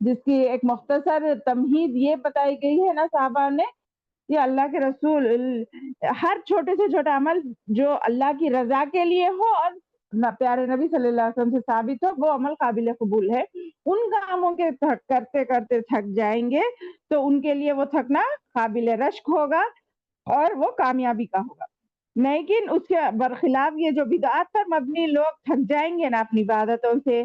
جس کی ایک مختصر تمہید یہ بتائی گئی ہے نا صحابہ نے کہ اللہ کے رسول ہر چھوٹے سے چھوٹا عمل جو اللہ کی رضا کے لیے ہو اور پیارے نبی صلی اللہ علیہ وسلم سے ثابت ہو وہ عمل قابل قبول ہے. ان کاموں کے کرتے کرتے تھک جائیں گے تو ان کے لیے وہ تھکنا قابل رشک ہوگا اور وہ کامیابی کا ہوگا. لیکن اس کے برخلاف یہ جو بدعات پر مبنی لوگ تھک جائیں گے نا اپنی عبادتوں سے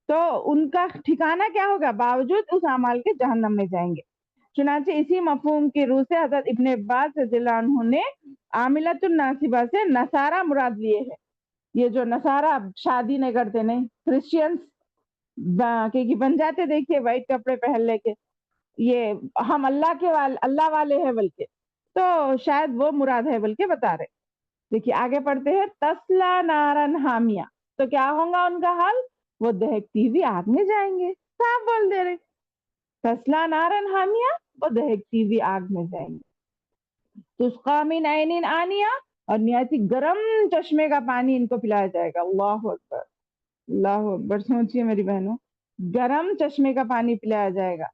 تو ان کا ٹھکانہ کیا ہوگا؟ باوجود اس اعمال کے جہنم میں جائیں گے. چنانچہ اسی مفہوم کی روح سے حضرت ابن عباس رضی اللہ عنہ نے عاملۃ الناصبہ سے نصارہ مراد لیے ہے. یہ جو نصارہ شادی نہیں کرتے نہیں، کرسچینس کہ بن جاتے دیکھیے وائٹ کپڑے پہن لے کے، یہ ہم اللہ والے ہیں بلکہ، تو شاید وہ مراد ہے بلکہ بتا رہے. دیکھیے آگے پڑھتے ہیں. تسلا نارن حامیہ، تو کیا ہوگا ان کا حال؟ وہ دہکتی ہوئی آگ میں جائیں گے. صاف بول دے رہے. تسلا نارن حامیہ، وہ دہکتی ہوئی آگ میں جائیں گے. تسقا من عین آنیہ، اور نہایت گرم چشمے کا پانی ان کو پلایا جائے گا. اللہ اکبر، اللہ اکبر. سوچیے میری بہنوں، گرم چشمے کا پانی پلایا جائے گا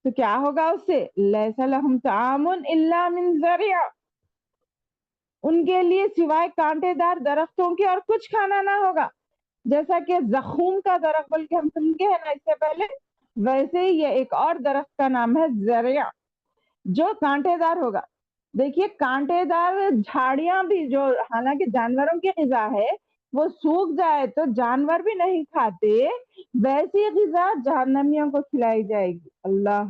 تو کیا ہوگا اس سے؟ لیس لہم طعام الا من ذریع، ان کے لیے سوائے کانٹے دار درختوں کے اور کچھ کھانا نہ ہوگا. جیسا کہ زخوم کا درخت بلکہ ہم سمجھے ہیں نا اس سے پہلے، ویسے ہی یہ ایک اور درخت کا نام ہے ذریع جو کانٹے دار ہوگا. دیکھیے کانٹے دار جھاڑیاں بھی جو حالانکہ جانوروں کی غذا ہے وہ سوکھ جائے تو جانور بھی نہیں کھاتے، ویسی غذا جہنمیوں کو کھلائی جائے گی. اللہ،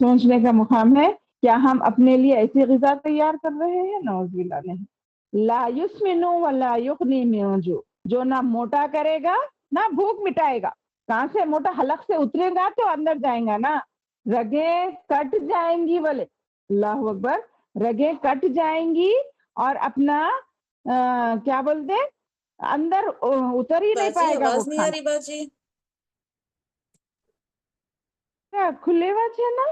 سوچنے کا مقام ہے. کیا ہم اپنے لیے ایسی غذا تیار کر رہے ہیں؟ نعوذ باللہ نہیں. لا یسمن ولا یغنی من جوع، جو نہ موٹا کرے گا نہ بھوک مٹائے گا. کہاں سے موٹا؟ حلق سے اترے گا تو اندر جائیں گا نا. رگیں کٹ جائیں گی بولے. اللہ اکبر. رگیں کٹ جائیں گی اور اپنا کیا بولتے اندر اتر ہی نہیں باجی پائے گا وہ آواز نہیں آ کھانا. رہی باجی. کھلے بات ہے نا.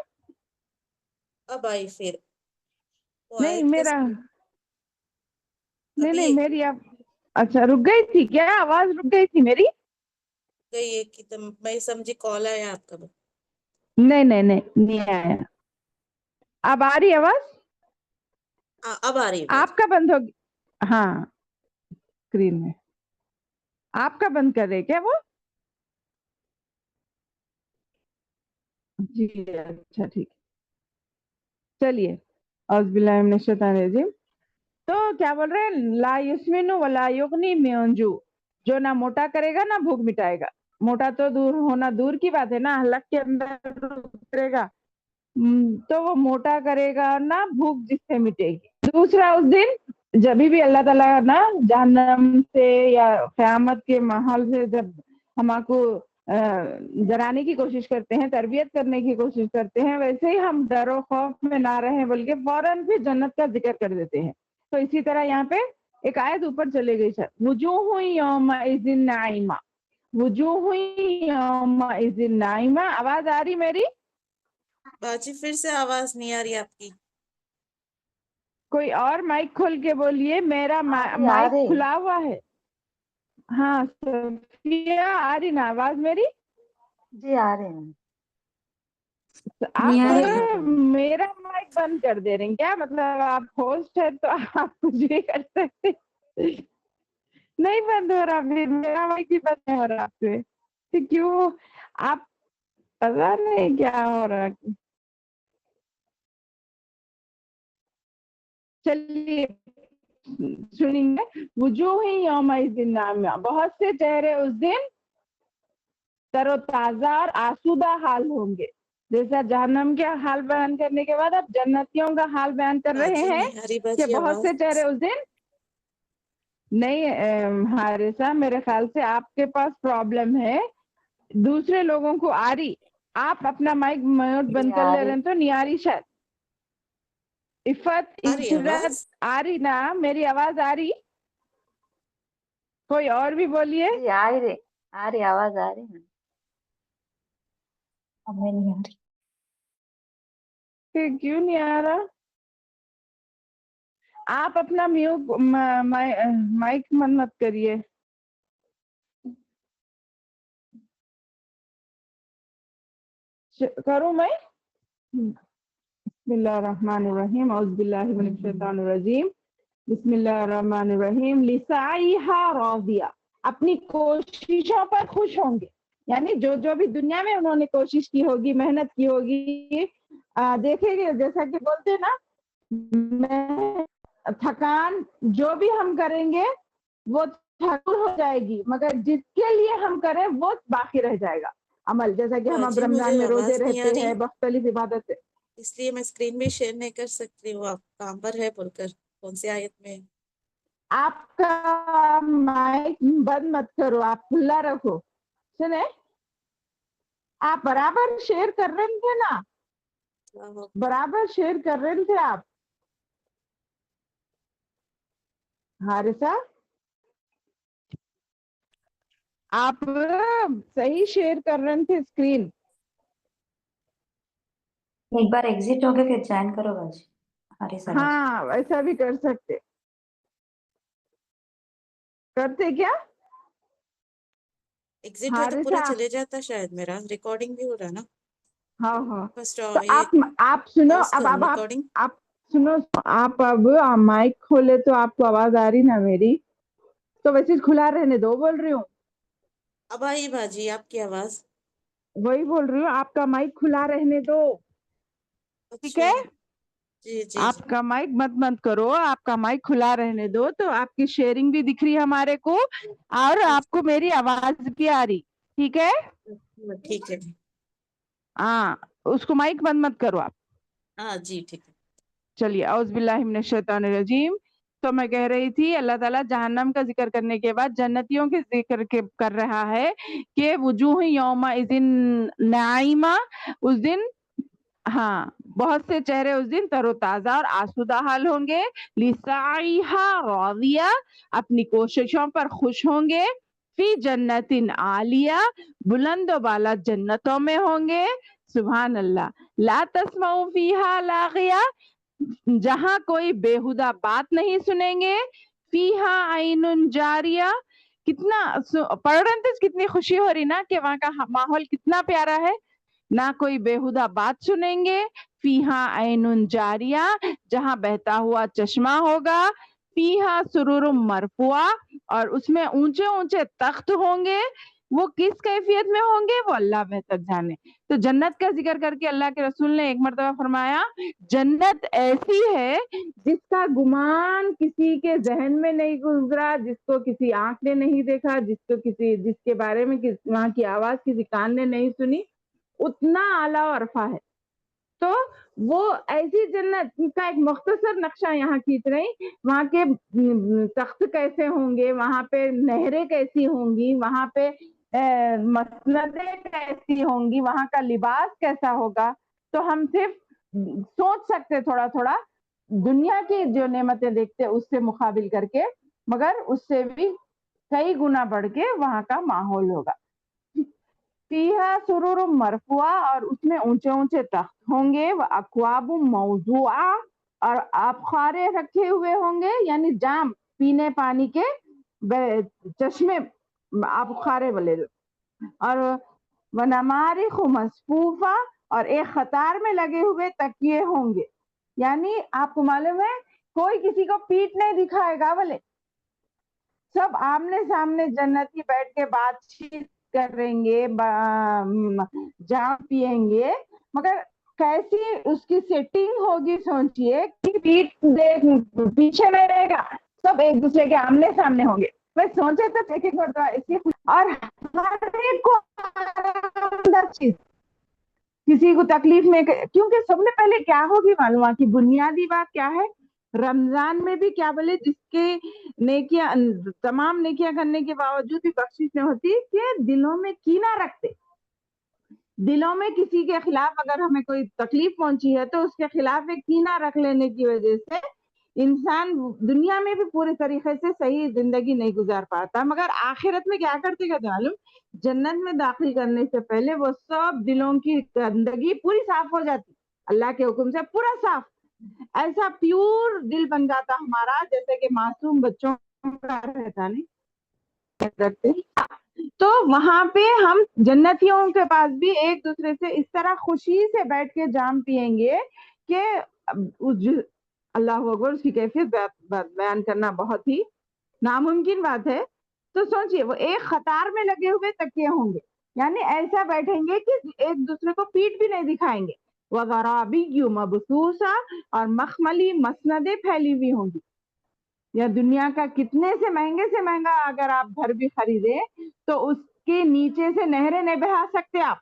اب آئی پھر وہ نہیں آیت میرا ابھی نہیں ایک میری اب اچھا رک گئی تھی کیا؟ آواز رک گئی تھی میری؟ گئی ایک کی تم میں سمجھی کال آیا آپ کا. نہیں نہیں نہیں نہیں آیا. اب آ رہی آواز؟ اب آ رہی ہے باجی. آپ کا بند ہوگی. ہاں اسکرین میں آپ کا بند کر رہے کیا وہ؟ جی اچھا ٹھیک. چلیے اعوذ باللہ من الشیطان الرجیم. تو کیا بول رہے ہیں؟ لا یسمن ولا یغنی من جوع، جو نہ موٹا کرے گا نہ بھوک مٹائے گا. موٹا تو دور ہونا دور کی بات ہے نا، حلق کے اندر اترے گا تو وہ موٹا کرے گا نہ بھوک جس سے مٹے گی. دوسرا اس دن جب بھی اللہ تعالیٰ نا جہنم سے یا قیامت کے ماحول سے جب ہم کو ڈرانے کی کوشش کرتے ہیں، تربیت کرنے کی کوشش کرتے ہیں، ویسے ہی ہم ڈر و خوف میں نہ رہیں بلکہ فوراً بھی جنت کا ذکر کر دیتے ہیں. تو اسی طرح یہاں پہ ایک آیت اوپر چلے گئی سر. وجوہ یومئذ ناعمہ، وجوہ یومئذ ناعمہ. آواز آ رہی میری؟ باجی پھر سے آواز نہیں آ رہی آپ کی. کوئی اور مائک کھول کے بولیے، میرا آ مائک رہی کھلا ہوا ہے. ہاں صفیہ آ رہی نا آواز میری؟ جی آ رہے ہیں. آپ نہیں آ رہی ہے. میرا مائک بند کر دے رہے ہیں کیا؟ مطلب آپ ہوسٹ ہے تو آپ کچھ بھی کر سکتے. نہیں بند ہو رہا، پھر میرا مائک بھی بند نہیں ہو رہا آپ سے. کیوں آپ پتا نہیں کیا ہو رہا. چلیے سنیں گے. وجوہ یومئذ ناعمہ، بہت سے چہرے اس دن تر و تازہ اور آسودہ حال ہوں گے. جیسا جہنم کے حال بیان کرنے کے بعد اب جنتیوں کا حال بیان کر رہے باجی ہیں نہیں آ رہی کہ باجی بہت آواز. سے چہرے اس دن نہیں. حارثہ میرے خیال سے آپ کے پاس پرابلم ہے، دوسرے لوگوں کو آ رہی. آپ اپنا مائک میوٹ جی بند کر آ لے رہے رہی. ہیں تو نہیں آ رہی شاید. عفت آ رہی ہے عزت آواز. آ رہی نا؟ میری آواز آ رہی؟ کوئی اور بھی بولیے. جی آ رہی آواز آ رہی نا. ہمیں نہیں آ رہی. کیوں نہیں آ رہا؟ آپ اپنا مائک مت کریے. کروں میں؟ بسم اللہ الرحمن الرحیم، اعوذ باللہ من الشیطان الرجیم، بسم اللہ الرحمن الرحیم۔ لسعیہا راضیہ، اپنی کوششوں پر خوش ہوں گے، یعنی جو بھی دنیا میں انہوں نے کوشش کی ہوگی، محنت کی ہوگی، دیکھیں گے جیسا کہ بولتے نا، تھکان جو بھی ہم کریں گے وہ تھکور ہو جائے گی، مگر جس کے لیے ہم کریں وہ باقی رہ جائے گا عمل، جیسا کہ ہم اب جی رمضان مجھے میں روزے آواز نہیں آ رہتے رہی، ہیں، مختلف عبادت، اس لیے میں اسکرین بھی شیئر نہیں کر سکتی ہوں، آپ کام پر ہے بول کر کون سی آیت میں؟ آپ کا مائک بند مت کرو، آپ کھلا رکھو، سنے آپ برابر شیئر کر رہے تھے نا، برابر شیئر کر رہے تھے آپ حارثہ، آپ صحیح شیئر کر رہے تھے اسکرین، ایک بار ایگزٹ ہو گئے پھر جوائن کرو باجی، حارثہ باجی۔ ہاں ویسا بھی کر سکتے، کرتے کیا ایگزٹ ہو تو پورا حارثہ؟ چلے جاتا شاید، میرا ریکارڈنگ بھی ہو رہا نا ہاں ہاں، فرسٹ، تو یہ آپ سنو، پاس اب کروں اب ریکارڈنگ۔ آپ سنو، آپ اب مائک کھولے تو آپ کو آواز آ رہی نا میری، تو ویسے کھلا رہنے دو، بول رہی ہوں، اب آئی باجی آپ کی آواز؟ وہی بول رہی ہوں، آپ کا مائک کھلا رہنے دو، ٹھیک اچھا ہے، جی جی آپ کا مائک مت بند کرو، آپ کا مائک کھلا رہنے دو، تو آپ کی شیئرنگ بھی دکھ رہی ہے ہمارے کو، اور آپ کو میری آواز بھی آ رہی، ٹھیک ہے، ٹھیک ہے، ہاں اس کو مائک بند مت کرو آپ، ہاں جی ٹھیک ہے۔ چلیے، اعوذ باللہ من الشیطان الرجیم۔ تو میں کہہ رہی تھی اللہ تعالیٰ جہنم کا ذکر کرنے کے بعد جنتیوں کے ذکر کر رہا ہے کہ وجوہ یومئذ نعیمہ، اس دن، ہاں بہت سے چہرے اس دن تر و تازہ اور آسودہ حال ہوں گے، لسعیہا راضیہ، اپنی کوششوں پر خوش ہوں گے، فی جنت عالیہ، بلند و بالا جنتوں میں ہوں گے، سبحان اللہ، لا تسمع فیہا لاغیہ، جہاں کوئی بےہودہ بات نہیں سنیں گے، فیہا عین جاریہ، کتنا پڑھ رہے تھے، کتنی خوشی ہو رہی نا کہ وہاں کا ماحول کتنا پیارا ہے، نہ کوئی بےہودہ بات سنیں گے، فیہا عین جاریہ، جہاں بہتا ہوا چشمہ ہوگا، فیہا سرور مرفوعہ، اور اس میں اونچے اونچے تخت ہوں گے، وہ کس کیفیت میں ہوں گے وہ اللہ بہتر جانے۔ تو جنت کا ذکر کر کے اللہ کے رسول نے ایک مرتبہ فرمایا، جنت ایسی ہے جس کا گمان کسی کے ذہن میں نہیں گزرا، جس کو کسی آنکھ نے نہیں دیکھا، جس کے بارے میں وہاں کی آواز کسی کان نے نہیں سنی، اتنا اعلیٰ و عرفہ ہے۔ تو وہ ایسی جنت کا ایک مختصر نقشہ یہاں کھینچ رہی، وہاں کے تخت کیسے ہوں گے، وہاں پہ نہریں کیسی ہوں گی، وہاں پہ مسندیں کیسی ہوں گی، وہاں کا لباس کیسا ہوگا، تو ہم صرف سوچ سکتے تھوڑا تھوڑا، دنیا کی جو نعمتیں دیکھتے اس سے مقابل کر کے، مگر اس سے بھی کئی گنا بڑھ کے وہاں کا ماحول ہوگا۔ فیہا سرور مرفوعہ، اور اس میں اونچے اونچے تخت ہوں گے، اکواب موضوعہ، اور آبخارے رکھے ہوئے ہوں گے، یعنی جام پینے پانی کے چشمے، آبخارے والے، اور ونمارق مصفوفہ، اور ایک قطار میں لگے ہوئے تکیے ہوں گے، یعنی آپ کو معلوم ہے کوئی کسی کو پیٹ نہیں دکھائے گا، بولے سب آمنے سامنے جنتی بیٹھ کے بات چیت کریں گے، جام پیئیں گے، مگر کیسی اس کی سیٹنگ ہوگی، سوچئے کہ پیٹ پیچھے نہیں رہے گا، سب ایک دوسرے کے آمنے سامنے ہوں گے، میں سوچے تو ایک ایک اور ہر ایک کو چیز، کسی کو تکلیف میں، کیونکہ سب نے پہلے کیا ہوگی معلوم کی بنیادی بات کیا ہے، رمضان میں بھی کیا بولے، جس کے نیکیاں، تمام نیکیاں کرنے کے باوجود بھی بخشش نہیں ہوتی، کہ دلوں میں کینہ رکھتے، دلوں میں کسی کے خلاف اگر ہمیں کوئی تکلیف پہنچی ہے تو اس کے خلاف ایک کینہ رکھ لینے کی وجہ سے انسان دنیا میں بھی پورے طریقے سے صحیح زندگی نہیں گزار پاتا، مگر آخرت میں کیا کرتے گا معلوم، جنت میں داخل کرنے سے پہلے وہ سب دلوں کی گندگی پوری صاف ہو جاتی، اللہ کے حکم سے پورا صاف، ایسا پیور دل بن جاتا ہمارا، جیسے کہ معصوم بچوں کا رہتا نہیں، تو وہاں پہ ہم جنتیوں کے پاس بھی ایک دوسرے سے اس طرح خوشی سے بیٹھ کے جام پیئیں گے کہ اللہ اکبر، اس کی کیفیت بیان کرنا بہت ہی ناممکن بات ہے. تو سوچئے وہ ایک قطار میں لگے ہوئے تکیے ہوں گے، یعنی ایسا بیٹھیں گے کہ ایک دوسرے کو پیٹ بھی نہیں دکھائیں گے. وَغَرَابِيُّ مَبْثُوثَةٌ، اور مخملی مسندیں پھیلی ہوئی ہوں گی. یا دنیا کا کتنے سے مہنگا اگر آپ گھر بھی خریدے تو اس کے نیچے سے نہریں نہیں بہا سکتے آپ،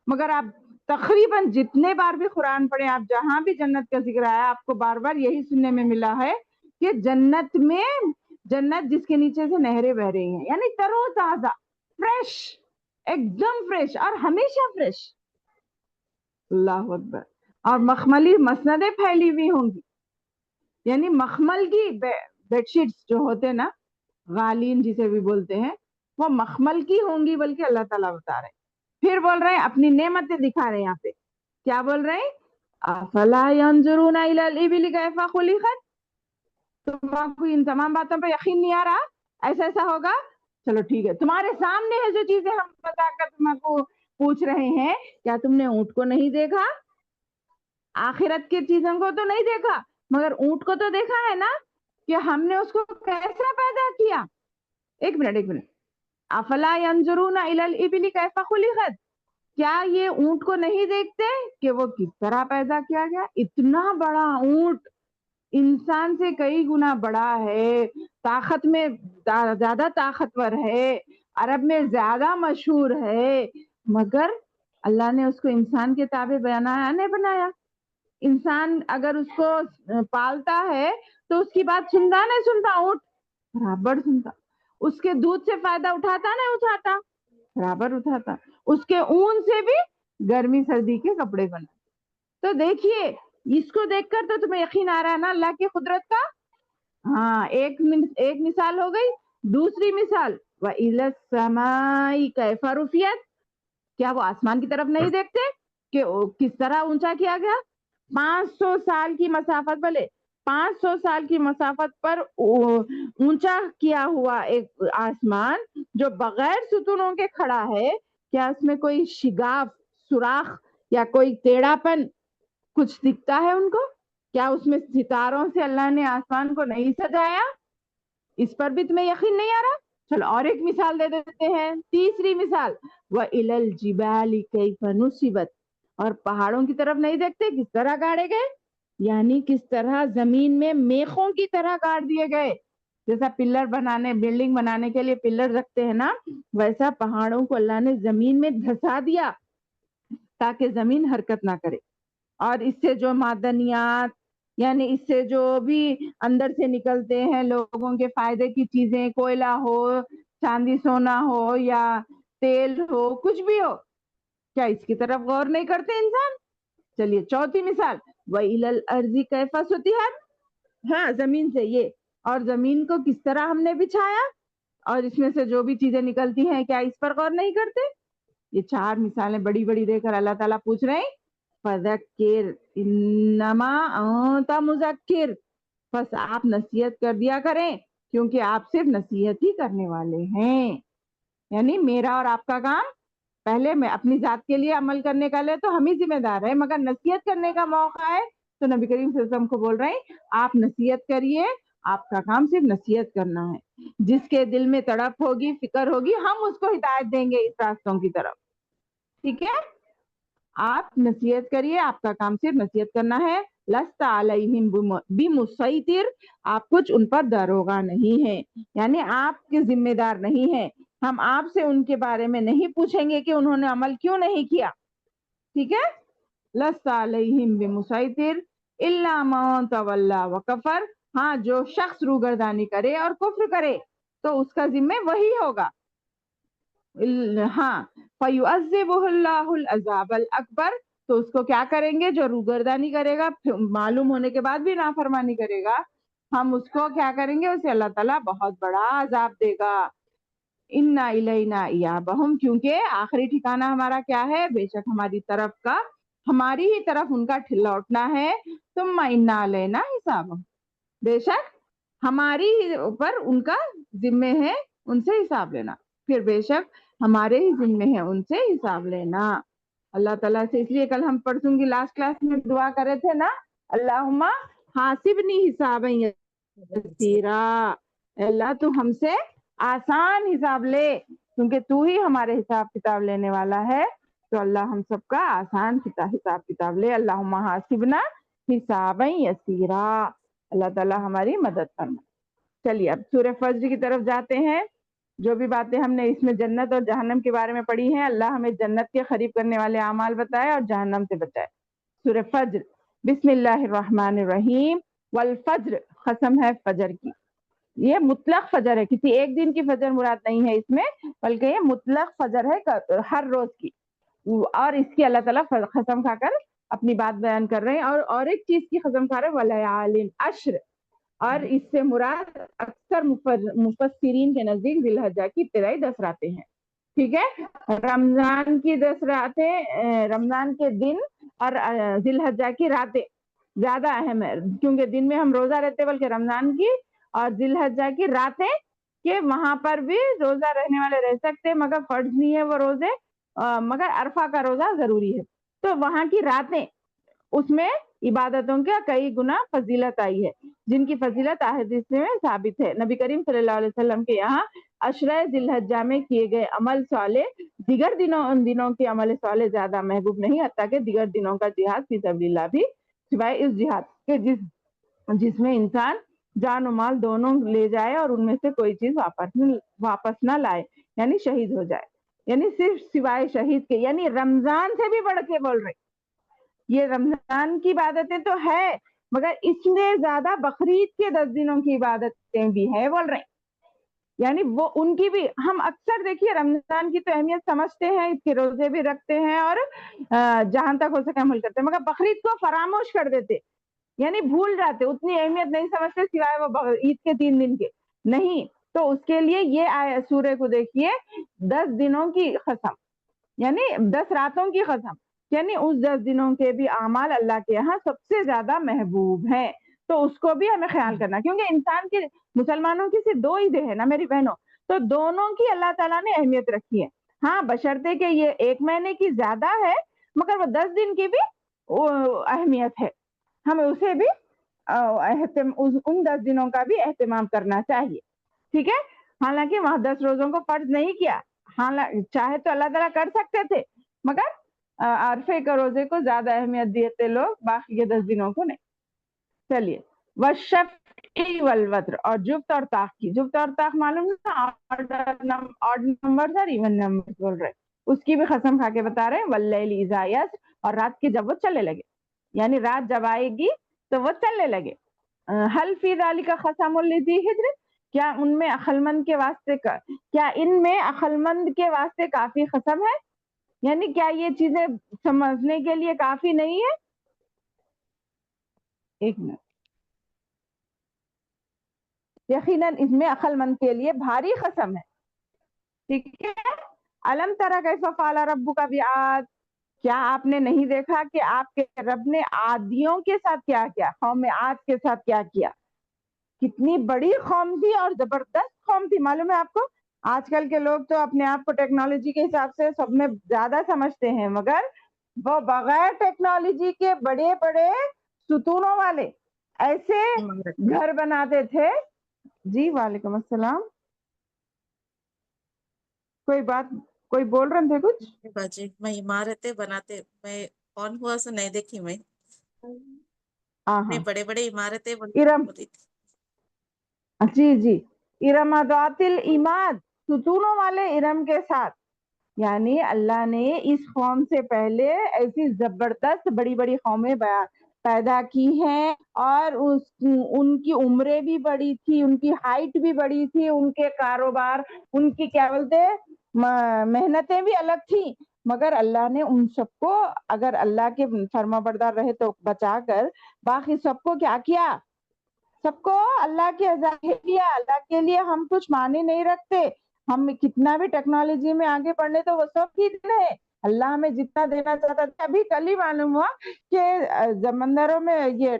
مگر آپ تقریباً جتنے بار بھی قرآن پڑھیں، آپ جہاں بھی جنت کا ذکر آیا آپ کو بار بار یہی سننے میں ملا ہے کہ جنت جس کے نیچے سے نہریں بہ رہی ہیں، یعنی ترو تازہ، فریش، ایک دم فریش اور ہمیشہ فریش. اللہ اکبر. اور مخملی مسندیں پھیلی ہوئی ہوں گی، یعنی مخمل کی بیڈ شیٹس جو ہوتے ہیں نا، غالین جسے بھی بولتے ہیں، وہ مخمل کی ہوں گی، بلکہ اللہ تعالیٰ بتا رہے ہیں. پھر بول رہے ہیں اپنی نعمتیں دکھا رہے ہیں یہاں پہ. کیا بول رہے ہیں؟ افلا ينظرون الى الابل كيف خلقت. تمہیں کوئی ان تمام باتوں پہ یقین نہیں آ رہا؟ ایسا ہوگا. چلو ٹھیک ہے، تمہارے سامنے ہے جو چیزیں ہم بتا کر تمہیں کو پوچھ رہے ہیں. کیا تم نے اونٹ کو نہیں دیکھا؟ آخرت کی چیزوں کو تو نہیں دیکھا، مگر اونٹ کو تو دیکھا ہے نا کہ ہم نے اس کو کیسا پیدا کیا. ایک منٹ. افلا ينظرون الى الابل كيف خلقت. کیا یہ اونٹ کو نہیں دیکھتے کہ وہ کس طرح پیدا کیا گیا؟ اتنا بڑا اونٹ انسان سے کئی گنا بڑا ہے، طاقت میں زیادہ طاقتور ہے، عرب میں زیادہ مشہور ہے، مگر اللہ نے اس کو انسان کے تابع بنایا نہیں بنایا. انسان اگر اس کو پالتا ہے تو اس کی بات سنتا نہیں سنتا، اونٹ برابر سنتا. اس کے دودھ سے فائدہ اٹھاتا نہیں اٹھاتا، برابر اٹھاتا. اس کے اون سے بھی گرمی سردی کے کپڑے بنا. تو دیکھیے، اس کو دیکھ کر تو تمہیں یقین آ رہا ہے نا اللہ کی قدرت کا. ہاں، ایک مثال ہو گئی. دوسری مثال وَإِلَى السَّمَاءِ كَيْفَ رُفِعَتْ. کیا وہ آسمان کی طرف نہیں دیکھتے کہ کس طرح اونچا کیا گیا؟ 500 سال کی مسافت، بھلے 500 سال کی مسافت پر اونچا کیا ہوا ایک آسمان جو بغیر ستونوں کے کھڑا ہے، کیا اس میں کوئی شگاف، سوراخ یا کوئی ٹیڑھا پن کچھ دکھتا ہے ان کو؟ کیا اس میں ستاروں سے اللہ نے آسمان کو نہیں سجایا؟ اس پر بھی تمہیں یقین نہیں آ رہا؟ چلو اور ایک مثال دے دیتے ہیں. تیسری مثال وَإِلَى الْجِبَالِ كَيْفَ نُصِبَتْ. اور پہاڑوں کی طرف نہیں دیکھتے کس طرح گاڑے گئے، یعنی کس طرح زمین میں میخوں کی طرح گاڑ دیے گئے. جیسا بلڈنگ بنانے کے لیے پلر رکھتے ہیں نا، ویسا پہاڑوں کو اللہ نے زمین میں دھسا دیا تاکہ زمین حرکت نہ کرے. اور اس سے جو معدنیات، یعنی اس سے جو بھی اندر سے نکلتے ہیں لوگوں کے فائدے کی چیزیں، کوئلہ ہو، چاندی سونا ہو یا تیل ہو، کچھ بھی ہو، کیا اس کی طرف غور نہیں کرتے انسان؟ چلیے چوتھی مثال وَإِلَى الْأَرْضِ كَيْفَ سُطِحَتْ. ہاں، زمین سے یہ، اور زمین کو کس طرح ہم نے بچھایا، اور اس میں سے جو بھی چیزیں نکلتی ہیں کیا اس پر غور نہیں کرتے؟ یہ 4 مثالیں بڑی بڑی دے کر اللہ تعالیٰ پوچھ رہے ہیں فَذَكِّرْ إِنَّمَا أَنْتَ مُذَكِّرْ. بس آپ نصیحت کر دیا کریں، کیونکہ آپ صرف نصیحت ہی کرنے والے ہیں. یعنی میرا اور آپ کا کام، پہلے میں اپنی ذات کے لیے عمل کرنے کا لے تو ہم ہی ذمہ دار ہیں، مگر نصیحت کرنے کا موقع ہے تو نبی کریم صلی اللہ علیہ وسلم کو بول رہے ہیں آپ نصیحت کریے، آپ کا کام صرف نصیحت کرنا ہے. جس کے دل میں تڑپ ہوگی، فکر ہوگی، ہم اس کو ہدایت دیں گے اس راستوں کی طرف. ٹھیک ہے، آپ نصیحت کریے، آپ کا کام صرف نصیحت کرنا ہے. لست علیہم بمسیطر. آپ کچھ ان پر داروغہ نہیں ہیں، یعنی آپ کے ذمہ دار نہیں ہیں. ہم آپ سے ان کے بارے میں نہیں پوچھیں گے کہ انہوں نے عمل کیوں نہیں کیا. ٹھیک ہے، لست علیہم بمسیطر الا من تولی وکفر. ہاں، جو شخص روگردانی کرے اور کفر کرے تو اس کا ذمہ وہی ہوگا. ہاں، فَيُعَذِّبُهُ اللَّهُ الْعَذَابَ الْأَكْبَرَ. تو اس کو کیا کریں گے؟ جو روگردانی کرے گا، معلوم ہونے کے بعد بھی نافرمانی کرے گا، ہم اس کو کیا کریں گے؟ اسے اللہ تعالیٰ بہت بڑا عذاب دے گا. اِنَّ إِلَيْنَا إِيَابَهُمْ. کیونکہ آخری ٹھکانہ ہمارا کیا ہے؟ بے شک ہماری طرف کا، ہماری ہی طرف ان کا لوٹنا ہے. ثُمَّ إِنَّ عَلَيْنَا حِسَابَهُمْ. بے شک ہماری ہی اوپر ان کا ذمہ ہے ان سے حساب لینا. پھر بے شک ہمارے ہی ذمے ہے ان سے حساب لینا. اللہ تعالیٰ سے اس لیے کل ہم پرسوں کی لاسٹ کلاس میں دعا کرے تھے نا, اللہم حاسبنی حسابا یسیرا, اللہ تو ہم سے آسان حساب لے, کیونکہ تو ہی ہمارے حساب کتاب لینے والا ہے. تو اللہ ہم سب کا آسان حساب کتاب لے. اللہم حاسبنا حسابا یسیرا, اللہ تعالیٰ ہماری مدد کرنا. چلیے اب سورہ فجر کی طرف جاتے ہیں. جو بھی باتیں ہم نے اس میں جنت اور جہنم کے بارے میں پڑھی ہیں, اللہ ہمیں جنت کے قریب کرنے والے اعمال بتائے اور جہنم سے بچائے. سورہ فجر, بسم اللہ الرحمن الرحیم. والفجر, قسم ہے فجر کی. یہ مطلق فجر ہے, کسی ایک دن کی فجر مراد نہیں ہے اس میں, بلکہ یہ مطلق فجر ہے ہر روز کی. اور اس کی اللہ تعالیٰ قسم کھا کر اپنی بات بیان کر رہے ہیں. اور ایک چیز کی قسم کھا رہے ہیں, ولیال عشر, اور اس سے مراد اکثر مفسرین کے نزدیک ذی الحجہ کی ابتدائی 10 راتیں ہیں. ٹھیک ہے, رمضان کی 10 راتیں, رمضان کے دن اور ذی الحجہ کی راتیں زیادہ اہم ہے, کیونکہ دن میں ہم روزہ رہتے, بلکہ رمضان کی اور ذی الحجہ کی راتیں کہ وہاں پر بھی روزہ رہنے والے رہ سکتے, مگر فرض نہیں ہے وہ روزے, مگر عرفہ کا روزہ ضروری ہے. تو وہاں کی راتیں, اس میں عبادتوں کا کئی گنا فضیلت آئی ہے, جن کی فضیلت احادیث میں ثابت ہے. نبی کریم صلی اللہ علیہ وسلم کے یہاں عشرہ ذی الحجہ میں کیے گئے عمل صالح دیگر ان دنوں کے عمل صالح زیادہ محبوب نہیں, حتیٰ کہ دیگر دنوں کا جہاد فی سبیل اللہ بھی, سوائے اس جہاد کے جس میں انسان جان و مال دونوں لے جائے اور ان میں سے کوئی چیز واپس نہ لائے, یعنی شہید ہو جائے. یعنی صرف سوائے شہید کے, یعنی رمضان سے بھی بڑھ کے بول رہے. یہ رمضان کی عبادتیں تو ہے, مگر اس میں زیادہ بقرعید کے 10 دنوں کی عبادتیں بھی ہیں بول رہے ہیں. یعنی وہ ان کی بھی, ہم اکثر دیکھیے رمضان کی تو اہمیت سمجھتے ہیں, اس کے روزے بھی رکھتے ہیں اور جہاں تک ہو سکے عمل کرتے ہیں, مگر بقرعید کو فراموش کر دیتے, یعنی بھول جاتے, اتنی اہمیت نہیں سمجھتے سوائے وہ عید کے 3 دن کے نہیں. تو اس کے لیے یہ سورہ کو دیکھیے, 10 دنوں کی قسم, یعنی 10 راتوں کی قسم, یعنی اس 10 دنوں کے بھی اعمال اللہ کے یہاں سب سے زیادہ محبوب ہیں. تو اس کو بھی ہمیں خیال کرنا, کیونکہ انسان کے, مسلمانوں کی صرف 2 عیدیں ہیں نا میری بہنوں, تو دونوں کی اللہ تعالیٰ نے اہمیت رکھی ہے. ہاں بشرطے کہ یہ 1 مہینے کی زیادہ ہے, مگر وہ 10 دن کی بھی اہمیت ہے, ہمیں اسے بھی ان 10 دنوں کا بھی اہتمام کرنا چاہیے. ٹھیک ہے, حالانکہ وہاں 10 روزوں کو فرض نہیں کیا, چاہے تو اللہ تعالیٰ کر سکتے تھے, مگر عرفے کے روزے کو زیادہ اہمیت دیتے لوگ, باقی کے 10 دنوں کو نہیں. چلیے, والشفع والوتر, اور جفت اور طاق کی. جفت اور طاق معلوم نا, آڈ نمبر اور ایون نمبر بول رہے, اس کی بھی قسم کھا کے بتا رہے ہیں. واللیل اذا یسر, اور رات کی جب وہ چلنے لگے, یعنی رات جب آئے گی تو وہ چلنے لگے. حل فی ذالک قسم لذی حجر, کیا ان میں عقل مند کے واسطے کیا ان میں عقل مند کے واسطے کافی قسم ہے, یعنی کیا یہ چیزیں سمجھنے کے لیے کافی نہیں ہے. ایک منٹ, یقیناً اس میں عقل مند کے لیے بھاری قسم ہے. ٹھیک ہے, الم تری کیف فعل ربک بعاد, کیا آپ نے نہیں دیکھا کہ آپ کے رب نے عادیوں کے ساتھ کیا کیا, قوم عاد کے ساتھ کیا کیا. کتنی بڑی قوم تھی اور زبردست قوم تھی. معلوم ہے آپ کو, آج کل کے لوگ تو اپنے آپ کو ٹیکنالوجی کے حساب سے سب میں زیادہ سمجھتے ہیں, مگر وہ بغیر ٹیکنالوجی کے بڑے بڑے ستونوں والے ایسے گھر بناتے تھے. جی وعلیکم السلام, کوئی بول رہے تھے کچھ؟ باجی میں عمارتیں بناتے, میں کون ہوا سو نہیں دیکھی میں, بڑے بڑے عمارتیں ارم, ہوتی تھی. جی ارم ذات العماد, ستونوں والے ارم کے ساتھ. یعنی اللہ نے اس قوم سے پہلے ایسی زبردست بڑی بڑی قومیں پیدا کی ہیں, اور ان کی عمریں بھی بڑی تھی, ان کی ہائٹ بھی بڑی تھی, ان کے کاروبار, ان کی کیا بولتے محنتیں بھی الگ تھیں, مگر اللہ نے ان سب کو, اگر اللہ کے فرما بردار رہے تو بچا کر, باقی سب کو کیا کیا, سب کو اللہ کے عزا کیا. اللہ کے لیے ہم کچھ معنی نہیں رکھتے, ہم کتنا بھی ٹیکنالوجی میں آگے بڑھنے تو وہ سب ٹھیک ہے, اللہ ہمیں جتنا دینا چاہتا تھا. ابھی کل ہی معلوم ہوا کہ سمندروں میں یہ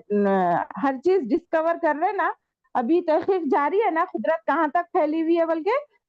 ہر چیز ڈسکور کر رہے نا, ابھی تحقیق جاری ہے نا, قدرت کہاں تک پھیلی ہوئی ہے, بلکہ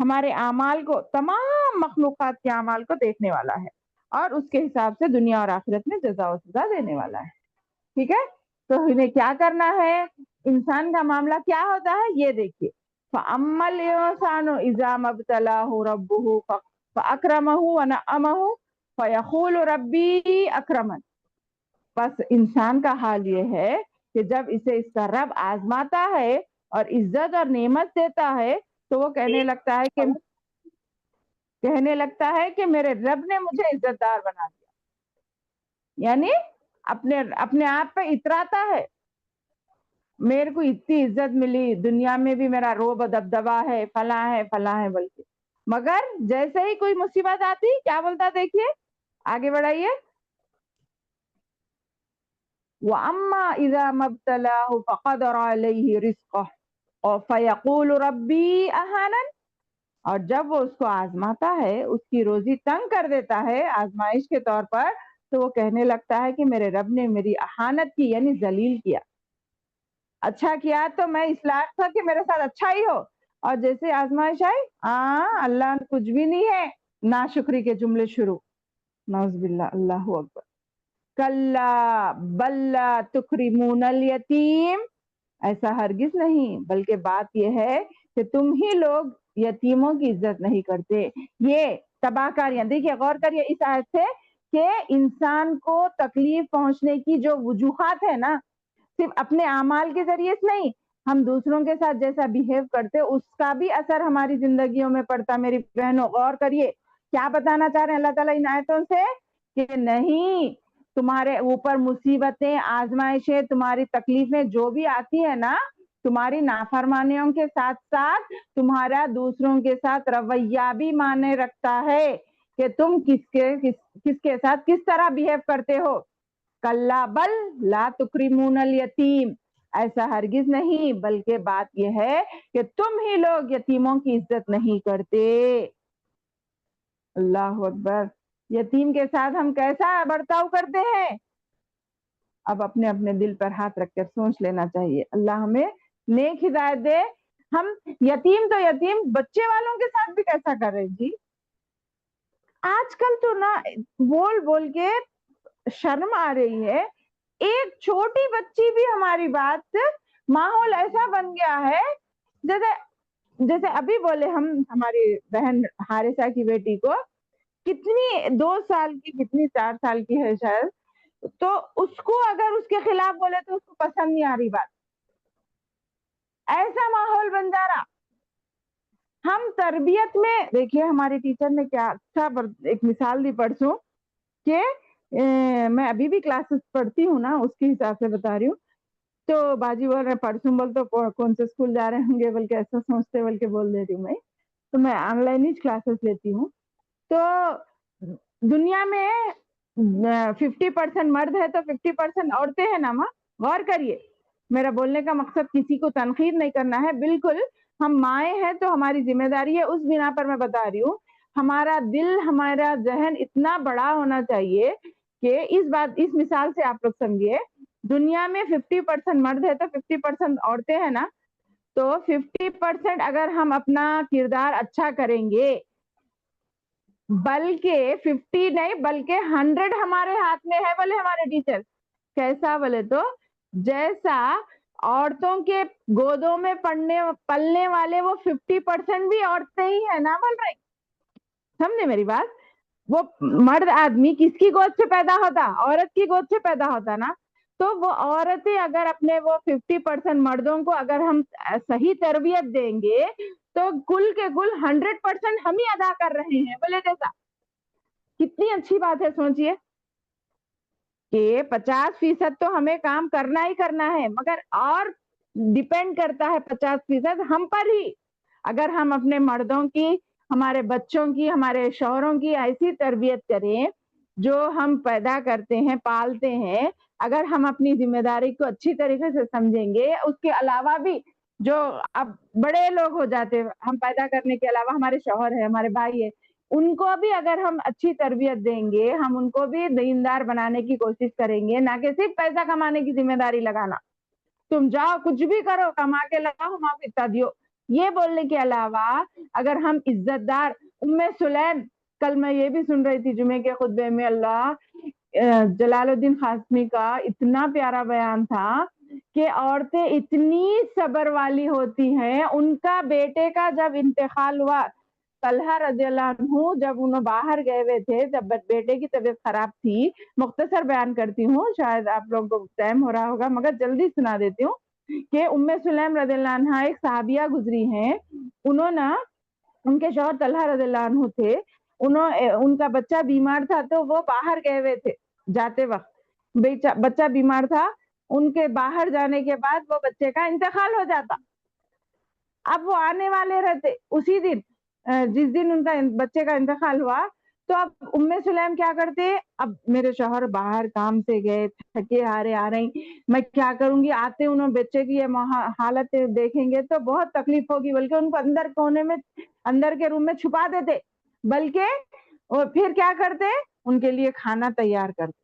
ہمارے اعمال کو, تمام مخلوقات کے اعمال کو دیکھنے والا ہے اور اس کے حساب سے دنیا اور آخرت میں جزا و سزا دینے والا ہے. ٹھیک ہے, تو انہیں کیا کرنا ہے, انسان کا معاملہ کیا ہوتا ہے یہ دیکھیے. فَأَمَّا الْإِنسَانُ إِذَا مَا ابْتَلَاهُ رَبُّهُ فَأَكْرَمَهُ وَنَعَّمَهُ فَيَقُولُ رَبِّي أَكْرَمَنِ. بس انسان کا حال یہ ہے کہ جب اسے اس کا رب آزماتا ہے اور عزت اور نعمت دیتا ہے تو وہ کہنے لگتا ہے کہ میرے رب نے مجھے عزت دار بنا دیا. یعنی اپنے آپ پہ اتراتا ہے, میرے کو اتنی عزت ملی, دنیا میں بھی میرا روب و دبدبا ہے, فلاں ہے فلاں ہے بول کے. مگر جیسے ہی کوئی مصیبت آتی کیا بولتا, دیکھیے آگے بڑھائیے. وَأَمَّا إِذَا مَا ابْتَلَاهُ فَقَدَرَ عَلَيْهِ رِزْقَهُ فَيَقُولُ رَبِّي أَهَانَنِ. اور جب وہ اس کو آزماتا ہے, اس کی روزی تنگ کر دیتا ہے آزمائش کے طور پر, تو وہ کہنے لگتا ہے کہ میرے رب نے میری اہانت کی, یعنی ذلیل کیا. اچھا کیا تو میں اس لائق تھا کہ میرے ساتھ اچھا ہی ہو, اور جیسے آزمائش آئی اللہ کچھ بھی نہیں ہے, ناشکری کے جملے شروع. نعوذ باللہ, اللہ اکبر. کلا بل لا تکرمون الیتیم. ایسا ہرگز نہیں, بلکہ بات یہ ہے کہ تم ہی لوگ یتیموں کی عزت نہیں کرتے. یہ تباہ کاریاں دیکھیے, غور کریے اس آیت سے کہ انسان کو تکلیف پہنچنے کی جو وجوہات ہے نا, صرف اپنے اعمال کے ذریعے سے نہیں, ہم دوسروں کے ساتھ جیسا بیہیو کرتے اس کا بھی اثر ہماری زندگیوں میں پڑتا. میری بہنوں غور کریے, کیا بتانا چاہ رہے ہیں اللہ تعالیٰ ان آیتوں سے, کہ نہیں تمہارے اوپر مصیبتیں, آزمائشیں, تمہاری تکلیفیں جو بھی آتی ہے نا, تمہاری نافرمانیوں کے ساتھ ساتھ تمہارا دوسروں کے ساتھ رویہ بھی معنی رکھتا ہے کہ تم کس کے ساتھ کس طرح بیہیو کرتے ہو. کلا بل لا تکرمون الیتیم. ایسا ہرگز نہیں, بلکہ بات یہ ہے کہ تم ہی لوگ یتیموں کی عزت نہیں کرتے. اللہ اکبر. یتیم کے ساتھ ہم کیسا برتاؤ کرتے ہیں, اب اپنے اپنے دل پر ہاتھ رکھ کر سوچ لینا چاہیے. اللہ ہمیں نیک ہدایت دے. ہم یتیم تو یتیم, بچے والوں کے ساتھ بھی کیسا کر رہے جی. آج کل تو نا بول بول کے شرم آ رہی ہے. ایک چھوٹی بچی بھی ہماری بات, ماحول ایسا بن گیا ہے جیسے ابھی بولے ہم ہماری بہن حارثہ کی بیٹی کو, کتنی 2 سال کی, کتنی 4 سال کی ہے شاید, تو اس کو اگر اس کے خلاف بولے تو اس کو پسند نہیں آ رہی بات. ایسا ماحول بن جا رہا. ہم تربیت میں دیکھیے, ہمارے ٹیچر نے کیا اچھا ایک مثال دی پرسوں, کہ میں ابھی بھی کلاسز پڑھتی ہوں نا, اس کے حساب سے بتا رہی ہوں. تو باجی بول رہے پرسوں, بول تو کون سے اسکول جا رہے ہوں گے بلکہ ایسا سوچتے بلکہ بول دیتی ہوں میں, تو میں آن لائن ہی کلاسز لیتی ہوں. تو دنیا میں 50% مرد ہے تو 50% عورتیں ہیں نا ماں. غور کریے, میرا بولنے کا مقصد کسی کو تنقید نہیں کرنا ہے, بالکل ہم مائیں ہیں تو ہماری ذمہ داری ہے. اس بنا پر میں بتا رہی ہوں, ہمارا دل, ہمارا ذہن اتنا بڑا ہونا چاہیے کہ اس مثال سے آپ لوگ سمجھیے, دنیا میں 50% مرد ہے تو 50% عورتیں ہیں نا, تو 50% اگر ہم اپنا کردار اچھا کریں گے, بلکہ 50 نہیں بلکہ 100 ہمارے ہاتھ میں ہے. بولے ہمارے ٹیچر کیسا, بولے تو جیسا عورتوں کے گودوں میں پلنے والے وہ 50% بھی عورتیں ہی ہیں نا, بول رہے سمجھے میری بات. وہ مرد آدمی کس کی گود سے پیدا ہوتا, عورت کی گود سے پیدا ہوتا نا. تو وہ عورتیں اگر اپنے وہ 50% مردوں کو اگر ہم صحیح تربیت دیں گے تو کل کے کل 100% ہم ہی ادا کر رہے ہیں. بولے جیسا کتنی اچھی بات ہے. سوچئے کہ 50% تو ہمیں کام کرنا ہی کرنا ہے, مگر اور ڈیپینڈ کرتا ہے 50% ہم پر ہی. اگر ہم اپنے مردوں کی, ہمارے بچوں کی, ہمارے شوہروں کی ایسی تربیت کریں جو ہم پیدا کرتے ہیں, پالتے ہیں, اگر ہم اپنی ذمہ داری کو اچھی طریقے سے سمجھیں گے. اس کے علاوہ بھی جو اب بڑے لوگ ہو جاتے, ہم پیدا کرنے کے علاوہ ہمارے شوہر ہے, ہمارے بھائی ہے, ان کو بھی اگر ہم اچھی تربیت دیں گے, ہم ان کو بھی دیندار بنانے کی کوشش کریں گے, نہ کہ صرف پیسہ کمانے کی ذمہ داری لگانا. تم جاؤ کچھ بھی کرو, کما کے لاؤ, ہم آپ اتنا دیو, یہ بولنے کے علاوہ اگر ہم عزت دار سلیم، کل میں یہ بھی سن رہی تھی جمعے کے خطبے میں، اللہ جلال الدین قاسمی کا اتنا پیارا بیان تھا کہ عورتیں اتنی صبر والی ہوتی ہیں. ان کا بیٹے کا جب انتقال ہوا، طلحہ رضی اللہ عنہ جب انہوں باہر گئے ہوئے تھے، جب بیٹے کی طبیعت خراب تھی، مختصر بیان کرتی ہوں، شاید آپ لوگوں کو ٹائم ہو رہا ہوگا مگر جلدی سنا دیتی ہوں کہ سلیم رضی اللہ عنہ ایک صحابیہ گزری ہیں. انہوں نا، ان کے شوہر طلحہ رضی اللہ عنہ تھے، ان کا بچہ بیمار تھا تو وہ باہر گئے ہوئے تھے. جاتے وقت بچہ بیمار تھا، ان کے باہر جانے کے بعد وہ بچے کا انتقال ہو جاتا. اب وہ آنے والے رہتے اسی دن، جس دن ان کا بچے کا انتقال ہوا، تو اب سلیم کیا کرتے، اب میرے شوہر باہر کام سے گئے، تھکے آ رہے، میں کیا کروں گی، آتے انہوں بچے کی یہ حالت دیکھیں گے تو بہت تکلیف ہوگی، بلکہ ان کو اندر کونے میں، اندر کے روم میں چھپا دیتے، بلکہ پھر کیا کرتے، ان کے لیے کھانا تیار کرتے.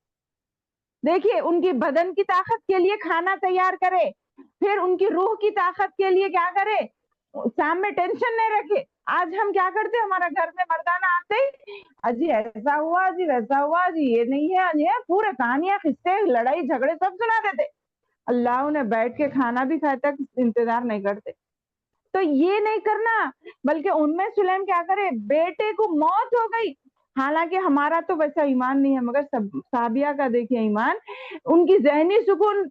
دیکھیے ان کی بدن کی طاقت کے لیے کھانا تیار کرے، پھر ان کی روح کی طاقت کے لیے کیا کرے، سامنے ٹینشن نہیں رکھے. آج ہم کیا کرتے، ہمارا گھر میں مردانہ آتے ہی اجی ایسا ہوا، جی ویسا ہوا، جی یہ نہیں ہے، یہ پورے کہانیاں، قصے، لڑائی جھگڑے سب سنا دیتے. اللہ انہیں بیٹھ کے کھانا بھی کھائے تک انتظار نہیں کرتے. تو یہ نہیں کرنا، بلکہ سلیم کیا کرے، بیٹے کو موت ہو گئی، حالانکہ ہمارا تو ویسا ایمان نہیں ہے، مگر صحابیہ کا دیکھیے ایمان، ان کی ذہنی سکون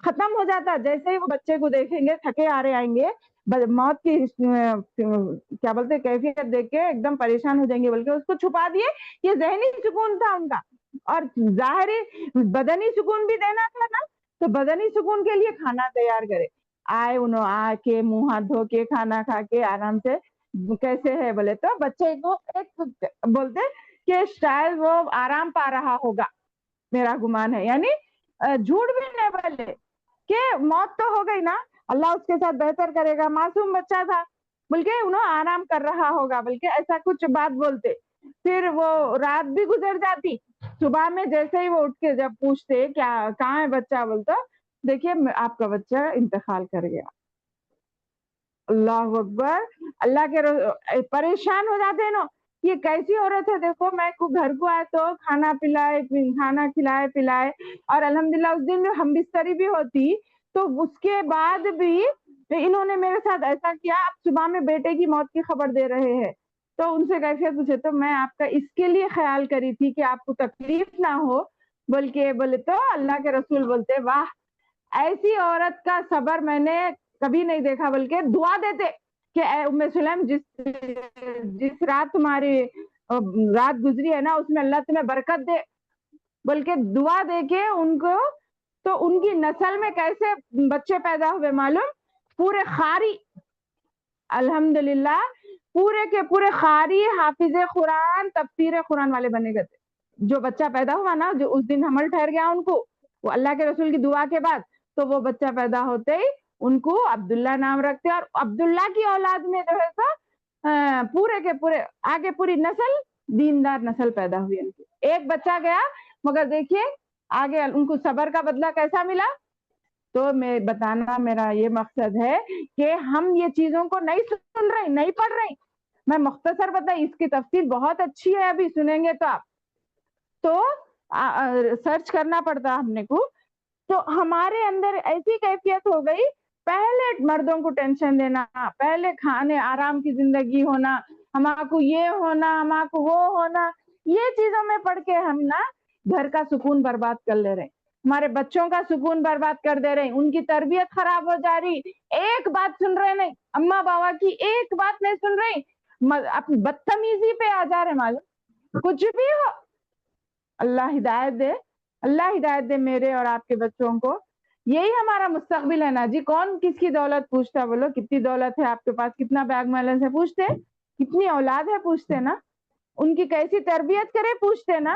ختم ہو جاتا جیسے ہی وہ بچے کو دیکھیں گے، تھکے آ رہے آئیں گے، موت کی کیا بولتے کیفیت دیکھ کے ایک دم پریشان ہو جائیں گے، بلکہ اس کو چھپا دیے. یہ ذہنی سکون تھا ان کا، اور ظاہری بدنی سکون بھی دینا تھا نا، تو بدنی سکون کے لیے کھانا تیار کرے. آئے انہوں، آ کے منہ ہاتھ دھو کے کھانا کھا کے آرام سے، کیسے ہے بولے تو بچے کو ایک بولتے کہ شاید وہ آرام پا رہا ہوگا، میرا گمان ہے، یعنی جھوٹ بھی نہیں بولے کہ موت تو ہو گئی نا، اللہ اس کے ساتھ بہتر کرے گا، معصوم بچہ تھا، بلکہ انہوں آرام کر رہا ہوگا، بلکہ ایسا کچھ بات بولتے. پھر وہ رات بھی گزر جاتی، صبح میں جیسے ہی وہ اٹھ کے جب پوچھتے کیا کہاں ہے بچہ، بولتا دیکھیے آپ کا بچہ انتقال کر گیا. اللہ اکبر، اللہ کے پریشان ہو جاتے ہیں نا، یہ کیسی عورت ہے، دیکھو میں گھر کو آئے تو کھانا کھلائے پلائے، اور الحمدللہ اس دن ہم بستری بھی ہوتی، تو اس کے بعد بھی انہوں نے میرے ساتھ ایسا کیا. اب صبح میں بیٹے کی موت کی خبر دے رہے ہیں، تو ان سے کیفیت پوچھے تو میں آپ کا اس کے لیے خیال کری تھی کہ آپ کو تکلیف نہ ہو، بلکہ بولے تو اللہ کے رسول بولتے واہ، ایسی عورت کا صبر میں نے کبھی نہیں دیکھا، بلکہ دعا دیتے کہ اے سلیم، جس رات تمہاری رات گزری ہے نا، اس میں اللہ تمہیں برکت دے، بلکہ دعا دے کے ان کو. تو ان کی نسل میں کیسے بچے پیدا ہوئے معلوم، پورے خاری، الحمدللہ پورے کے پورے خاری، حافظ قرآن، تفسیر قرآن والے بنے گئے تھے. جو بچہ پیدا ہوا نا، جو اس دن حمل ٹھہر گیا ان کو، وہ اللہ کے رسول کی دعا کے بعد، تو وہ بچہ پیدا ہوتے ہی ان کو عبداللہ نام رکھتے، اور عبداللہ کی اولاد میں جو ہے سا پورے کے پورے آگے پوری نسل دیندار نسل پیدا ہوئی. ان کی ایک بچہ گیا، مگر دیکھیے آگے ان کو صبر کا بدلہ کیسا ملا. تو میں بتانا میرا یہ مقصد ہے کہ ہم یہ چیزوں کو نہیں سن رہے، نہیں پڑھ رہے. میں مختصر بتائی، اس کی تفصیل بہت اچھی ہے، ابھی سنیں گے تو آپ تو سرچ کرنا پڑتا ہم نے کو. تو ہمارے اندر ایسی کیفیت ہو گئی، پہلے مردوں کو ٹینشن دینا، پہلے کھانے آرام کی زندگی ہونا، ہمارا کو یہ ہونا، ہمارا کو وہ ہونا، یہ چیزوں میں پڑھ کے ہم نا گھر کا سکون برباد کر لے رہے، ہمارے بچوں کا سکون برباد کر دے رہے، ان کی تربیت خراب ہو جا رہی، ایک بات سن رہے نہیں، اماں بابا کی ایک بات نہیں سن رہی، بدتمیزی پہ آ جا رہے، معلوم کچھ بھی ہو. اللہ ہدایت دے، اللہ ہدایت دے میرے اور آپ کے بچوں کو. یہی ہمارا مستقبل ہے نا جی. کون کس کی دولت پوچھتا، بولو کتنی دولت ہے آپ کے پاس، کتنا بیگ بیلنس ہے پوچھتے، کتنی اولاد ہے پوچھتے نا، ان کی کیسی تربیت کرے پوچھتے نا.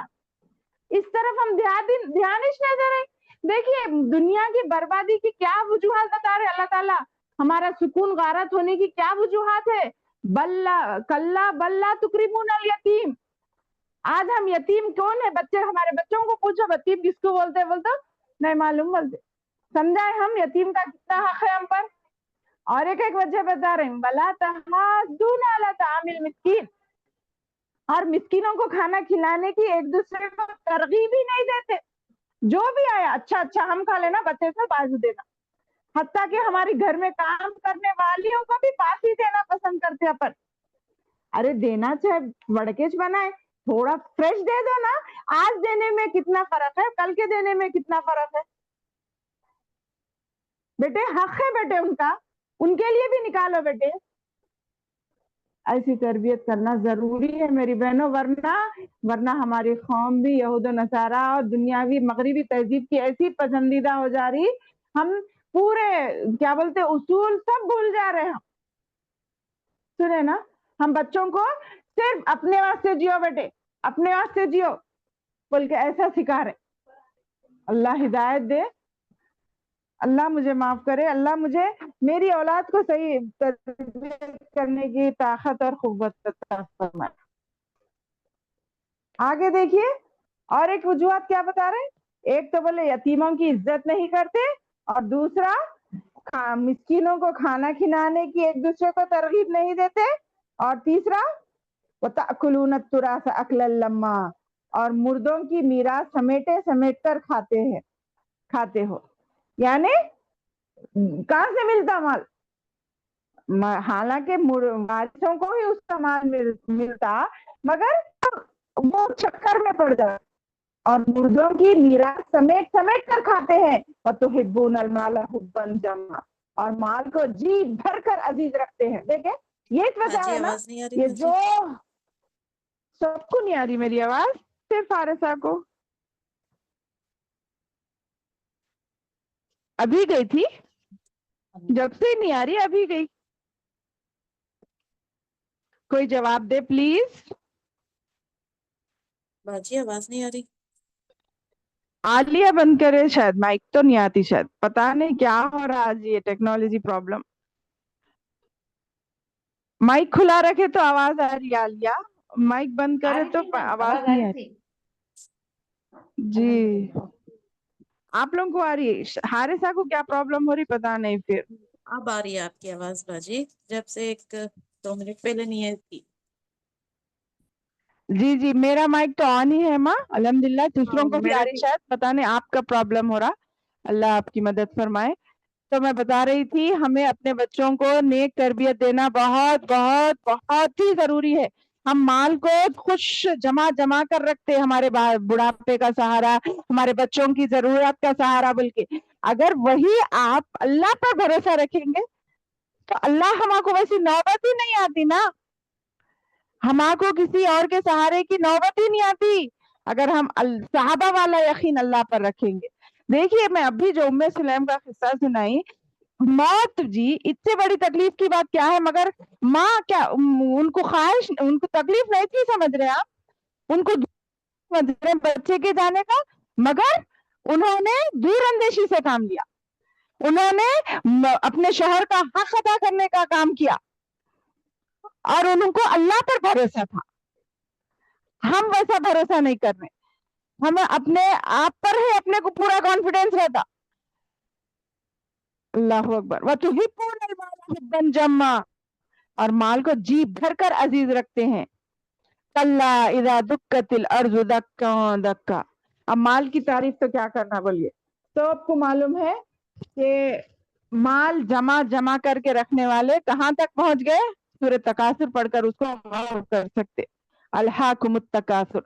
اس طرف ہم دھیان ہی نہیں دے رہے. دیکھیے دنیا کی بربادی کی کیا وجوہات بتا رہے اللہ تعالیٰ، ہمارا سکون غارت ہونے کی کیا وجوہات ہے. کلا بلا تکرمون الیتیم. آج ہم یتیم کون ہے، بچے، ہمارے بچوں کو پوچھو یتیم کس کو بولتے، بولتے نہیں معلوم، بولتے سمجھائے ہم یتیم کا کتنا حق ہے ہم پر. اور ایک ایک وجہ بتا رہے ہیں، وَلَا تَحَاضُّونَ عَلَىٰ طَعَامِ الْمِسْكِينِ، اور مسکینوں کو کھانا کھلانے کی ایک دوسرے کو ترغیب ہی نہیں دیتے. جو بھی آیا اچھا اچھا ہم کھا لینا، بچے سے بازو دینا. حتیٰ کہ ہماری گھر میں کام کرنے والیوں کو بھی باسی دینا پسند کرتے اپن. ارے دینا چاہے وڑکیچ بنائے، تھوڑا فریش دے دو نا. آج دینے میں کتنا فرق ہے، کل کے دینے میں کتنا فرق ہے. بیٹے حق ہے بیٹے ان کے لیے بھی نکالو بیٹے. ایسی تربیت کرنا ضروری ہے میری بہنوں، ورنہ ہماری قوم بھی یہود و نصارہ اور دنیاوی مغربی تہذیب کی ایسی پسندیدہ ہو جا رہی، ہم پورے کیا بولتے اصول سب بھول جا رہے ہیں. سنے نا، ہم بچوں کو صرف اپنے واسطے جیو بیٹے، اپنے واسطے جیو بول کے ایسا سکھا رہے. اللہ ہدایت دے، اللہ مجھے معاف کرے، اللہ مجھے میری اولاد کو صحیح تربیت کرنے کی طاقت اور قوت عطا فرمائے. آگے دیکھیے اور ایک وجوہات کیا بتا رہے ہیں. ایک تو بولے یتیموں کی عزت نہیں کرتے، اور دوسرا مسکینوں کو کھانا کھلانے کی ایک دوسرے کو ترغیب نہیں دیتے، اور تیسرا وَتَأْكُلُونَ التُّرَاثَ أَكْلًا لَمًّا، اور مردوں کی میراث سمیٹ کر کھاتے ہو. یعنی کہاں سے ملتا مال؟ حالانکہ وارثوں کو ہی اس کا مال ملتا، مگر وہ چکر میں پڑ جاتا اور مردوں کی میراث سمیٹ کر کھاتے ہیں. وَتُحِبُّونَ الْمَالَ حُبًّا جَمًّا، اور مال کو جی بھر کر عزیز رکھتے ہیں. دیکھیں یہ وجہ باجی ہے نا. آواز نہیں آ رہی یہ باجی. جو سب کو نہیں آ رہی میری آواز، صرف فارسہ کو. ابھی گئی تھی، جب سے نہیں آ رہی ابھی گئی. کوئی جواب دے پلیز. باجی آواز نہیں آ رہی. عالیہ بند کرے، شاید مائک تو نہیں آتی، شاید پتا نہیں کیا ہو رہا آج، یہ ٹیکنالوجی پرابلم. مائک کھلا رکھے تو آواز آ رہی ہے عالیہ، مائک بند کرے تو آواز نہیں آ رہی. جی آپ لوگوں کو آ رہی ہے، حارثہ کو کیا پرابلم ہو رہی پتا نہیں. پھر اب آ رہی ہے آپ کی آواز باجی، جب سے 1-2 منٹ پہلے نہیں آتی. جی میرا مائک تو آن ہی ہے ماں، الحمدللہ. دوسروں کو بھی میرا آ رہی، شاید پتا نہیں آپ کا پرابلم ہو رہا. اللہ آپ کی مدد فرمائے. تو میں بتا رہی تھی ہمیں اپنے بچوں کو نیک تربیت دینا بہت بہت بہت ہی ضروری ہے. ہم مال کو خوش جمع کر رکھتے، ہمارے بڑھاپے کا سہارا، ہمارے بچوں کی ضرورت کا سہارا بول کے. اگر وہی آپ اللہ پر بھروسہ رکھیں گے تو اللہ ہمارے کو ویسی نوبت ہی نہیں آتی نا. ہمارے کو کسی اور کے سہارے کی نوبت ہی نہیں آتی اگر ہم صحابہ والا یقین اللہ پر رکھیں گے. دیکھیے میں ابھی جو ام سلیم کا قصہ سنائی، موت جی اس سے بڑی تکلیف کی بات کیا ہے. مگر ماں کیا ان کو خواہش، ان کو تکلیف نہیں تھی سمجھ رہے آپ، ان کو سمجھ رہے بچے کے جانے کا، مگر انہوں نے دور اندیشی سے کام لیا. انہوں نے اپنے شوہر کا حق ادا کرنے کا کام کیا اور ان کو اللہ پر بھروسہ تھا. ہم ویسا بھروسہ نہیں کر رہے، ہمیں اپنے آپ پر ہی اپنے کو پورا کانفیڈینس رہتا. اللہ اکبر. وَتُحِبُّونَ الْمَالَ حُبًّا جَمًّا، اور مال کو جی بھر کر عزیز رکھتے ہیں. کَلَّا اِذَا دُکَّتِ الْأَرْضُ دَکًّا دَکًّا. اب مال کی تعریف تو کیا کرنا بولیے. تو آپ کو معلوم ہے کہ مال جمع کر کے رکھنے والے کہاں تک پہنچ گئے. سورۃ تکاثر پڑھ کر اس کو معلوم کر سکتے. الہاکم التکاثر.